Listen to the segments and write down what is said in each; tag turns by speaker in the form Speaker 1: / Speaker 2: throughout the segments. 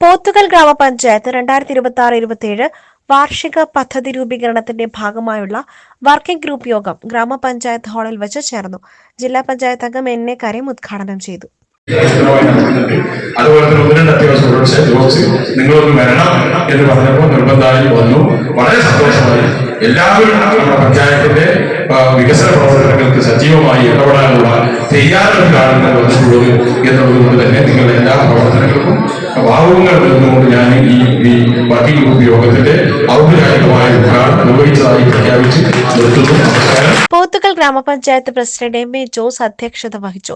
Speaker 1: പോത്തുകൽ ഗ്രാമപഞ്ചായത്ത് 2026-27 വാർഷിക പദ്ധതി രൂപീകരണത്തിന്റെ ഭാഗമായുള്ള വർക്കിംഗ് ഗ്രൂപ്പ് യോഗം ഗ്രാമപഞ്ചായത്ത് ഹാളിൽ വെച്ച് ചേർന്നു. ജില്ലാ പഞ്ചായത്ത് അംഗം എൻ.എ. കരീം ഉദ്ഘാടനം ചെയ്തു.
Speaker 2: അതുപോലെ തന്നെ ഒന്ന് രണ്ട് അത്യാവശ്യ ജോബ്സ് നിങ്ങളൊന്ന് വരണം എന്ന് പറഞ്ഞപ്പോൾ നിർബന്ധമായി വന്നു. വളരെ സന്തോഷമായി. എല്ലാവരും നമ്മുടെ പഞ്ചായത്തിന്റെ വികസന പ്രവർത്തനങ്ങൾക്ക് സജീവമായി ഇടപെടാനുള്ള തയ്യാറെടുപ്പിലാണ് വന്നിട്ടുള്ളത് എന്നുള്ളത് തന്നെ നിങ്ങളുടെ എല്ലാ പ്രവർത്തനങ്ങൾക്കും ഭാവുകങ്ങൾ നിന്നുകൊണ്ട് ഞാൻ ഈ വർക്കിംഗ് ഗ്രൂപ്പ് യോഗത്തിന്റെ ഔപചാരികമായ ഉദ്ഘാടനം നിർവഹിച്ചതായി പ്രഖ്യാപിച്ച് നിർത്തുന്നു. നമസ്കാരം.
Speaker 1: പോത്തുകൽ ഗ്രാമപഞ്ചായത്ത് പ്രസിഡന്റ് എം.എ. ജോസ് അധ്യക്ഷത വഹിച്ചു.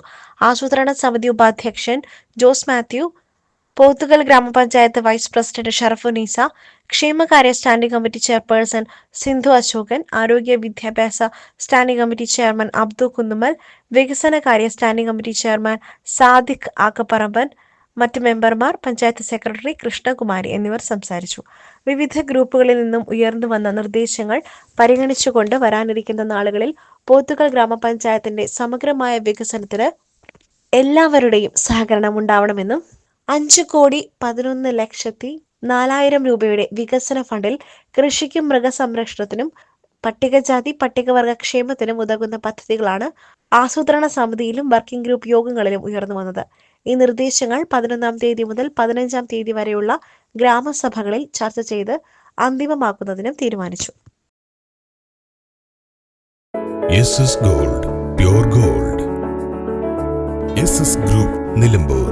Speaker 1: ആസൂത്രണ സമിതി ഉപാധ്യക്ഷൻ ജോസ് മാത്യു, പോത്തുകൽ ഗ്രാമപഞ്ചായത്ത് വൈസ് പ്രസിഡന്റ് ഷറഫുനീസ, ക്ഷേമകാര്യ standing committee chairperson Sindhu Ashokan, ആരോഗ്യ വിദ്യാഭ്യാസ standing committee chairman Abdu Kunnumal, വികസനകാര്യ standing committee chairman Sadiq Akkaparamban, മറ്റ് മെമ്പർമാർ, പഞ്ചായത്ത് സെക്രട്ടറി കൃഷ്ണകുമാരി എന്നിവർ സംസാരിച്ചു. വിവിധ ഗ്രൂപ്പുകളിൽ നിന്നും ഉയർന്നു വന്ന നിർദ്ദേശങ്ങൾ പരിഗണിച്ചുകൊണ്ട് വരാനിരിക്കുന്ന നാളുകളിൽ പോത്തുകൽ ഗ്രാമപഞ്ചായത്തിന്റെ സമഗ്രമായ വികസനത്തിന് എല്ലാവരുടെയും സഹകരണം ഉണ്ടാവണമെന്നും 5,11,04,000 രൂപയുടെ വികസന ഫണ്ടിൽ കൃഷിക്കും മൃഗസംരക്ഷണത്തിനും പട്ടികജാതി പട്ടികവർഗ ക്ഷേമത്തിനും ഉതകുന്ന പദ്ധതികളാണ് ആസൂത്രണ സമിതിയിലും വർക്കിംഗ് ഗ്രൂപ്പ് യോഗങ്ങളിലും ഉയർന്നു വന്നത്. ഈ നിർദ്ദേശങ്ങൾ 11-ാം തീയതി മുതൽ 15-ാം തീയതി വരെയുള്ള ഗ്രാമസഭകളിൽ ചർച്ച ചെയ്ത് അന്തിമമാക്കുന്നതിനും തീരുമാനിച്ചു.
Speaker 3: Gold, pure gold. Group Nilambur.